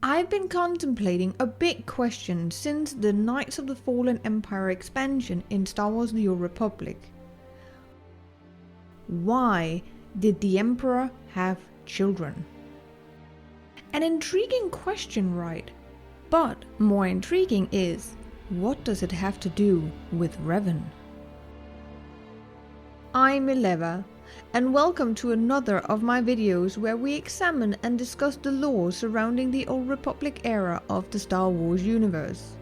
I've been contemplating a big question since the Knights of the Fallen Empire expansion in Star Wars The Old Republic. Why did the Emperor have children? An intriguing question, right? But more intriguing is, what does it have to do with Revan? I'm Illeva, and welcome to another of my videos where we examine and discuss the lore surrounding the Old Republic era of the Star Wars universe.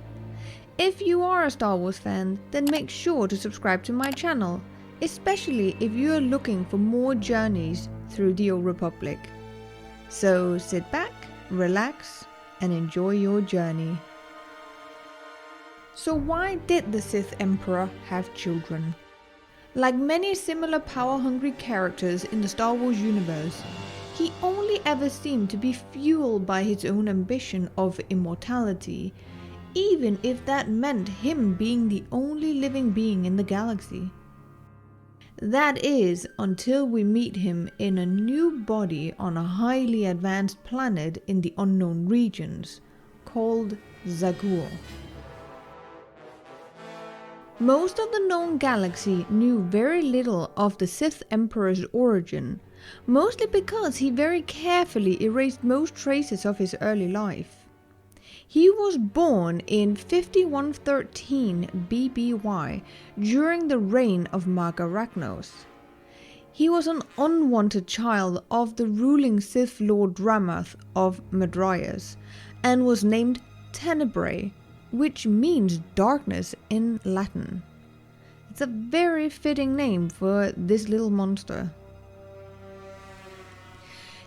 If you are a Star Wars fan, then make sure to subscribe to my channel, especially if you are looking for more journeys through the Old Republic. So sit back, relax, and enjoy your journey. So why did the Sith Emperor have children? Like many similar power-hungry characters in the Star Wars universe, he only ever seemed to be fueled by his own ambition of immortality, even if that meant him being the only living being in the galaxy. That is, until we meet him in a new body on a highly advanced planet in the unknown regions, called Zakuul. Most of the known galaxy knew very little of the Sith Emperor's origin, mostly because he very carefully erased most traces of his early life. He was born in 5113 BBY during the reign of Marka Ragnos. He was an unwanted child of the ruling Sith Lord Dramath of Madrias and was named Tenebrae, which means darkness in Latin. It's a very fitting name for this little monster.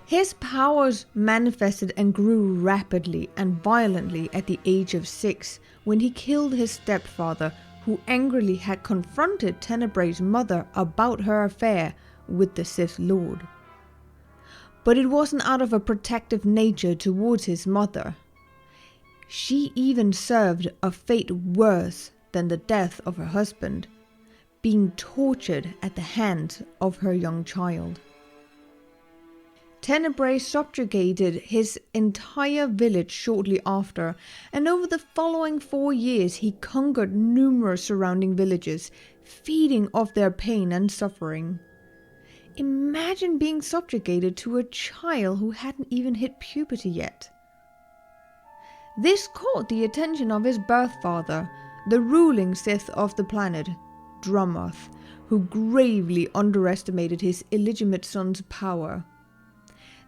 His powers manifested and grew rapidly and violently at the age of 6 when he killed his stepfather, who angrily had confronted Tenebrae's mother about her affair with the Sith Lord. But it wasn't out of a protective nature towards his mother. She even served a fate worse than the death of her husband, being tortured at the hands of her young child. Tenebrae subjugated his entire village shortly after, and over the following 4 years he conquered numerous surrounding villages, feeding off their pain and suffering. Imagine being subjugated to a child who hadn't even hit puberty yet. This caught the attention of his birth father, the ruling Sith of the planet, Dramath, who gravely underestimated his illegitimate son's power.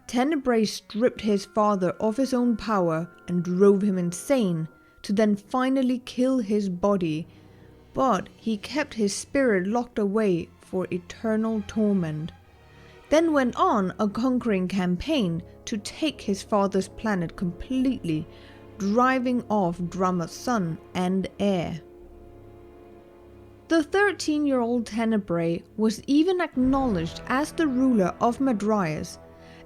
Tenebrae stripped his father of his own power and drove him insane, to then finally kill his body, but he kept his spirit locked away for eternal torment, then went on a conquering campaign to take his father's planet completely, driving off Dramath's son and heir. The 13-year-old Tenebrae was even acknowledged as the ruler of Madrias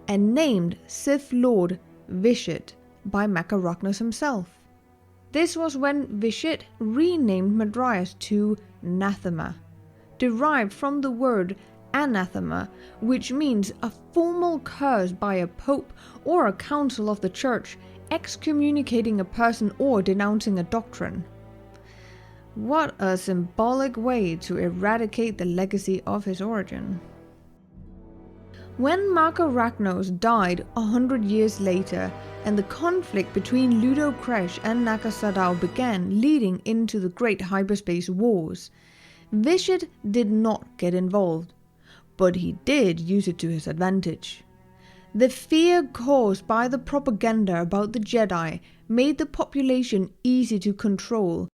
and named Sith Lord Vishit by Marka Ragnos himself. This was when Vishit renamed Madrias to Nathema, derived from the word anathema, which means a formal curse by a pope or a council of the church, excommunicating a person or denouncing a doctrine. What a symbolic way to eradicate the legacy of his origin. When Marka Ragnos died 100 years later, and the conflict between Ludo Kresh and Naga Sadow began, leading into the Great Hyperspace Wars, Vishit did not get involved, but he did use it to his advantage. The fear caused by the propaganda about the Jedi made the population easy to control,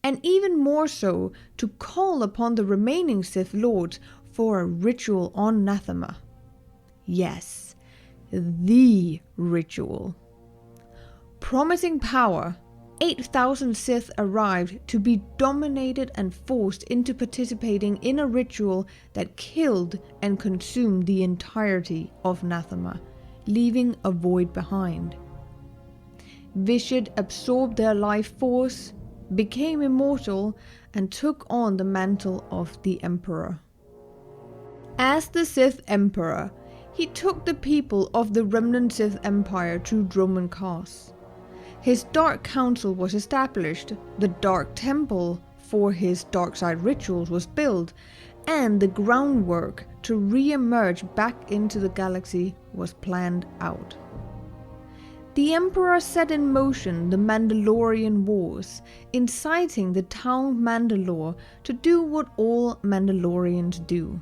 and even more so to call upon the remaining Sith Lords for a ritual on Nathema. Yes, the ritual. Promising power, 8,000 Sith arrived to be dominated and forced into participating in a ritual that killed and consumed the entirety of Nathema, leaving a void behind. Vishit absorbed their life force, became immortal, and took on the mantle of the Emperor. As the Sith Emperor, he took the people of the remnant Sith Empire to Dromund Kaas. His Dark Council was established, the Dark Temple for his dark side rituals was built, and the groundwork to re-emerge back into the galaxy was planned out. The Emperor set in motion the Mandalorian Wars, inciting the town of Mandalore to do what all Mandalorians do: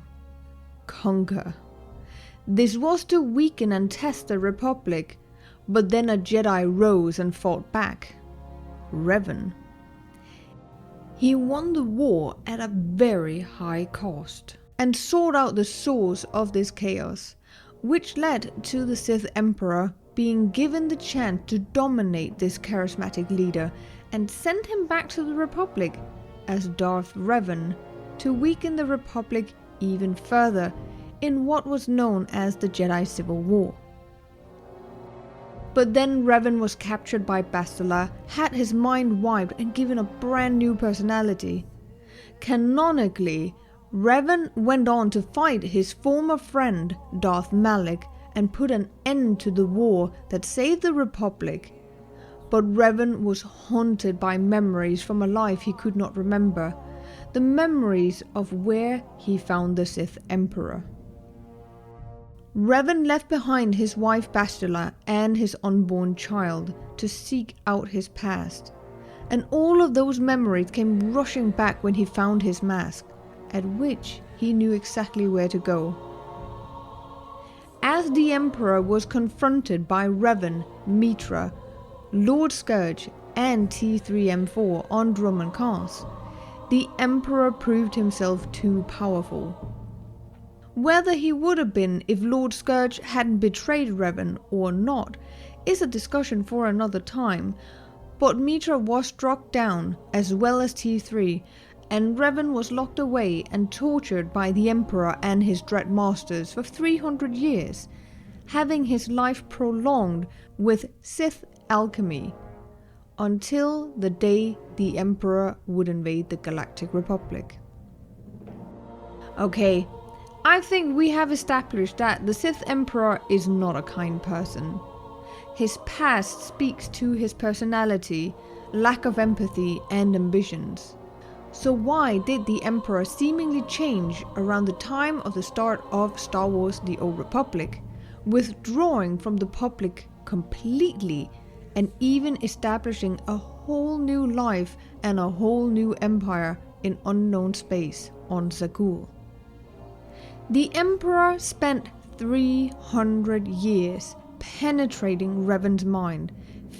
conquer. This was to weaken and test the Republic, but then a Jedi rose and fought back: Revan. He won the war at a very high cost, and sought out the source of this chaos, which led to the Sith Emperor being given the chance to dominate this charismatic leader and send him back to the Republic as Darth Revan to weaken the Republic even further in what was known as the Jedi Civil War. But then Revan was captured by Bastila, had his mind wiped and given a brand new personality. Canonically, Revan went on to fight his former friend Darth Malak and put an end to the war that saved the Republic. But Revan was haunted by memories from a life he could not remember, the memories of where he found the Sith Emperor. Revan left behind his wife Bastila and his unborn child to seek out his past, and all of those memories came rushing back when he found his mask, at which he knew exactly where to go. As the Emperor was confronted by Revan, Mitra, Lord Scourge and T3M4 on Dromund Kaas, the Emperor proved himself too powerful. Whether he would have been if Lord Scourge hadn't betrayed Revan or not is a discussion for another time, but Mitra was struck down as well as T3, and Revan was locked away and tortured by the Emperor and his Dread Masters for 300 years, having his life prolonged with Sith alchemy, until the day the Emperor would invade the Galactic Republic. Okay, I think we have established that the Sith Emperor is not a kind person. His past speaks to his personality, lack of empathy and ambitions. So why did the Emperor seemingly change around the time of the start of Star Wars: The Old Republic, withdrawing from the public completely and even establishing a whole new life and a whole new empire in unknown space on Zakuul? The Emperor spent 300 years penetrating Revan's mind,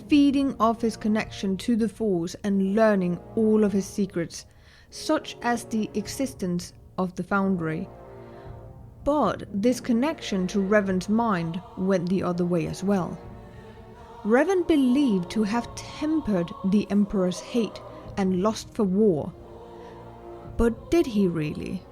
feeding off his connection to the Force and learning all of his secrets, such as the existence of the Foundry. But this connection to Revan's mind went the other way as well. Revan believed to have tempered the Emperor's hate and lust for war. But did he really?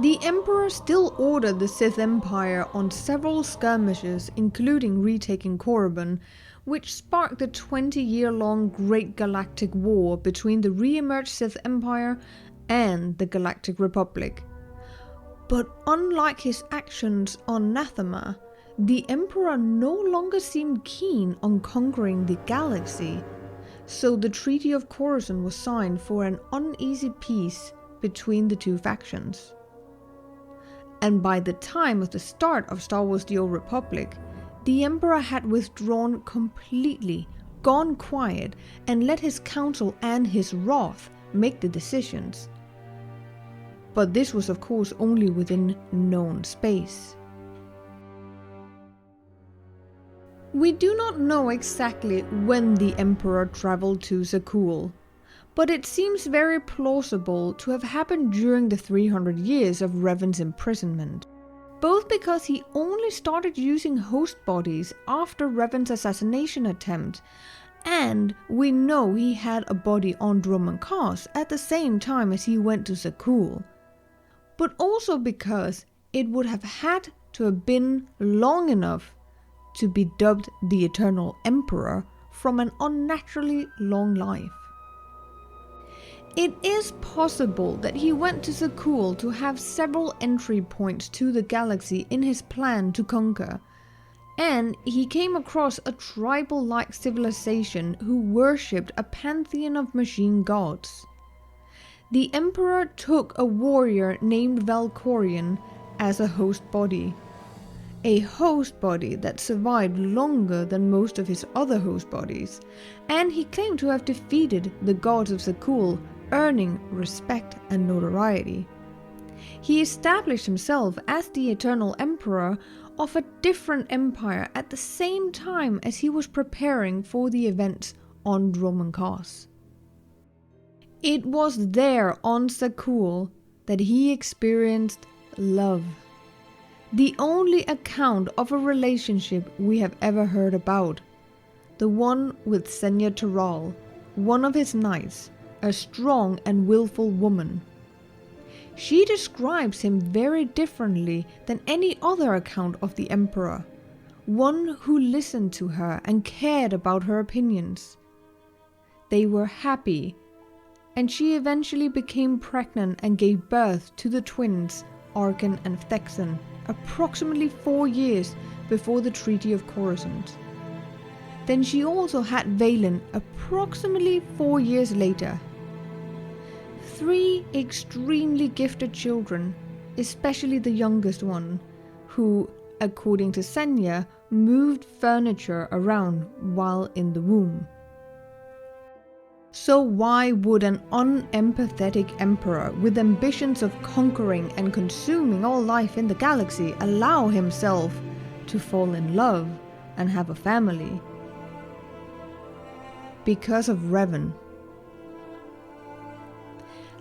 The Emperor still ordered the Sith Empire on several skirmishes, including retaking Korriban, which sparked the 20-year-long Great Galactic War between the re-emerged Sith Empire and the Galactic Republic. But unlike his actions on Nathema, the Emperor no longer seemed keen on conquering the galaxy, so the Treaty of Coruscant was signed for an uneasy peace between the two factions. And by the time of the start of Star Wars: The Old Republic, the Emperor had withdrawn completely, gone quiet, and let his council and his wrath make the decisions. But this was of course only within known space. We do not know exactly when the Emperor traveled to Zakuul, but it seems very plausible to have happened during the 300 years of Revan's imprisonment, both because he only started using host bodies after Revan's assassination attempt, and we know he had a body on Dromund Kaas at the same time as he went to Zakuul, but also because it would have had to have been long enough to be dubbed the Eternal Emperor from an unnaturally long life. It is possible that he went to Zakuul to have several entry points to the galaxy in his plan to conquer, and he came across a tribal-like civilization who worshipped a pantheon of machine gods. The Emperor took a warrior named VALKORION as a host body. A host body that survived longer than most of his other host bodies, and he claimed to have defeated the gods of SWTOR, earning respect and notoriety. He established himself as the Eternal Emperor of a different empire at the same time as he was preparing for the events on Dromund Kaas. It was there on SWTOR that he experienced love. The only account of a relationship we have ever heard about. The one with Senya Tural, one of his knights, a strong and willful woman. She describes him very differently than any other account of the Emperor, one who listened to her and cared about her opinions. They were happy, and she eventually became pregnant and gave birth to the twins Arkan and Thexan, approximately 4 years before the Treaty of Coruscant. Then she also had Vaylin approximately 4 years later. 3 extremely gifted children, especially the youngest one, who, according to Senya, moved furniture around while in the womb. So why would an unempathetic emperor with ambitions of conquering and consuming all life in the galaxy allow himself to fall in love and have a family? Because of Revan.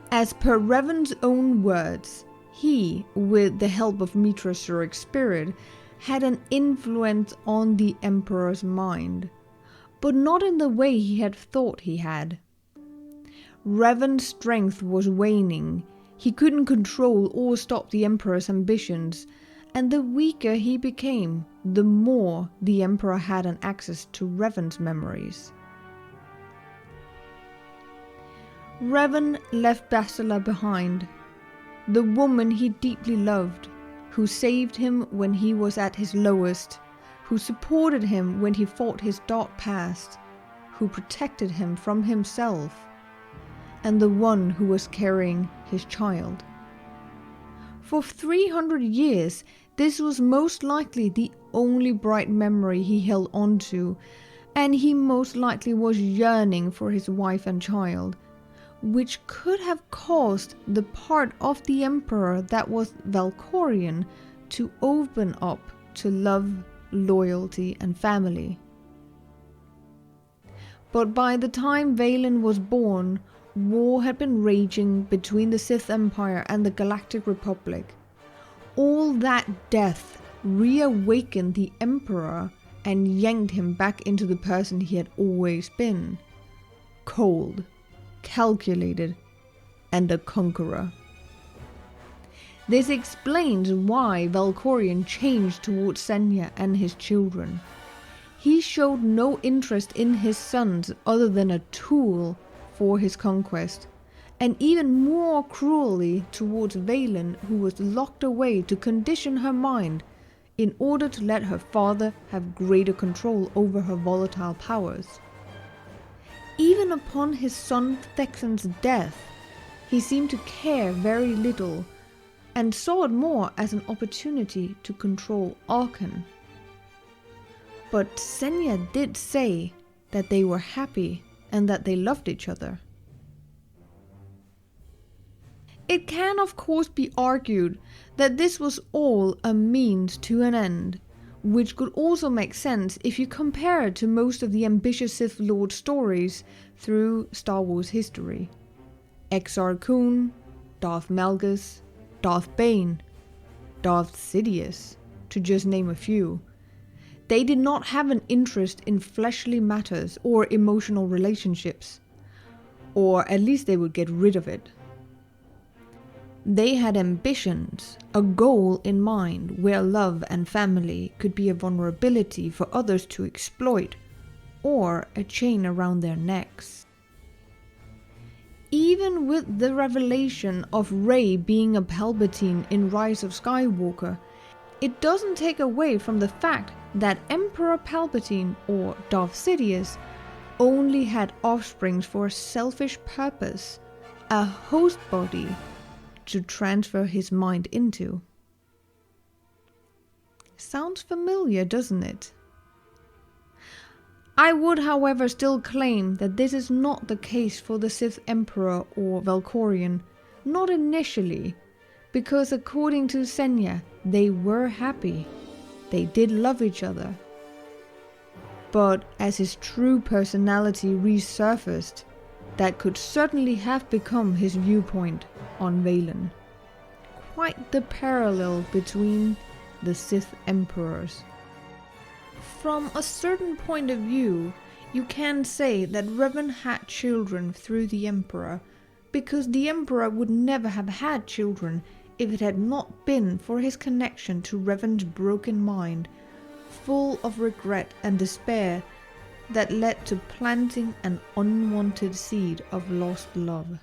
As per Revan's own words, he, with the help of Mitra's Zurich spirit, had an influence on the Emperor's mind, but not in the way he had thought he had. Revan's strength was waning, he couldn't control or stop the Emperor's ambitions, and the weaker he became, the more the Emperor had an access to Revan's memories. Revan left Bastila behind, the woman he deeply loved, who saved him when he was at his lowest, who supported him when he fought his dark past, who protected him from himself, and the one who was carrying his child. For 300 years, this was most likely the only bright memory he held onto, and he most likely was yearning for his wife and child, which could have caused the part of the Emperor that was VALKORION to open up to love, loyalty, and family. But by the time Vaylin was born, war had been raging between the Sith Empire and the Galactic Republic. All that death reawakened the Emperor and yanked him back into the person he had always been. Cold, calculated, and a conqueror. This explains why VALKORION changed towards Senya and his children. He showed no interest in his sons other than a tool for his conquest, and even more cruelly towards Vaylin, who was locked away to condition her mind in order to let her father have greater control over her volatile powers. Even upon his son Thexan's death, he seemed to care very little, and saw it more as an opportunity to control Arkan. But Senya did say that they were happy and that they loved each other. It can of course be argued that this was all a means to an end, which could also make sense if you compare it to most of the ambitious Sith Lord stories through Star Wars history. Exar Kun, Darth Malgus, Darth Bane, Darth Sidious, to just name a few. They did not have an interest in fleshly matters or emotional relationships, or at least they would get rid of it. They had ambitions, a goal in mind where love and family could be a vulnerability for others to exploit, or a chain around their necks. Even with the revelation of Rey being a Palpatine in Rise of Skywalker, it doesn't take away from the fact that Emperor Palpatine, or Darth Sidious, only had offsprings for a selfish purpose, a host body to transfer his mind into. Sounds familiar, doesn't it? I would, however, still claim that this is not the case for the Sith Emperor or VALKORIon, not initially, because according to Senya, they were happy. They did love each other. But as his true personality resurfaced, that could certainly have become his viewpoint on Valen. Quite the parallel between the Sith Emperors. From a certain point of view, you can say that Revan had children through the Emperor, because the Emperor would never have had children if it had not been for his connection to Revan's broken mind, full of regret and despair, that led to planting an unwanted seed of lost love.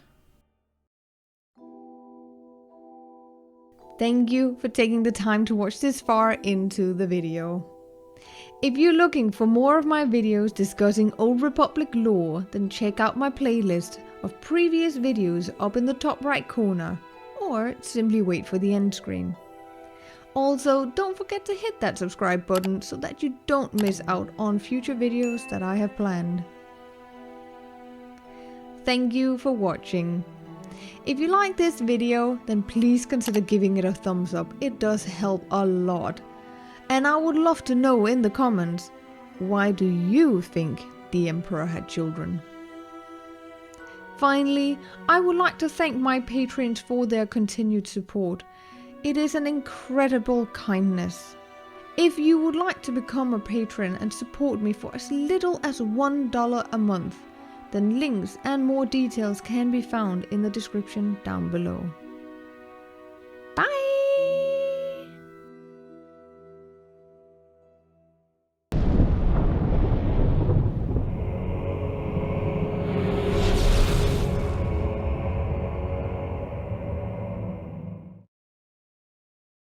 Thank you for taking the time to watch this far into the video. If you're looking for more of my videos discussing Old Republic lore, then check out my playlist of previous videos up in the top right corner, or simply wait for the end screen. Also, don't forget to hit that subscribe button so that you don't miss out on future videos that I have planned. Thank you for watching. If you like this video, then please consider giving it a thumbs up. It does help a lot. And I would love to know in the comments, why do you think the Emperor had children? Finally, I would like to thank my patrons for their continued support. It is an incredible kindness. If you would like to become a patron and support me for as little as $1 a month, then links and more details can be found in the description down below. Bye!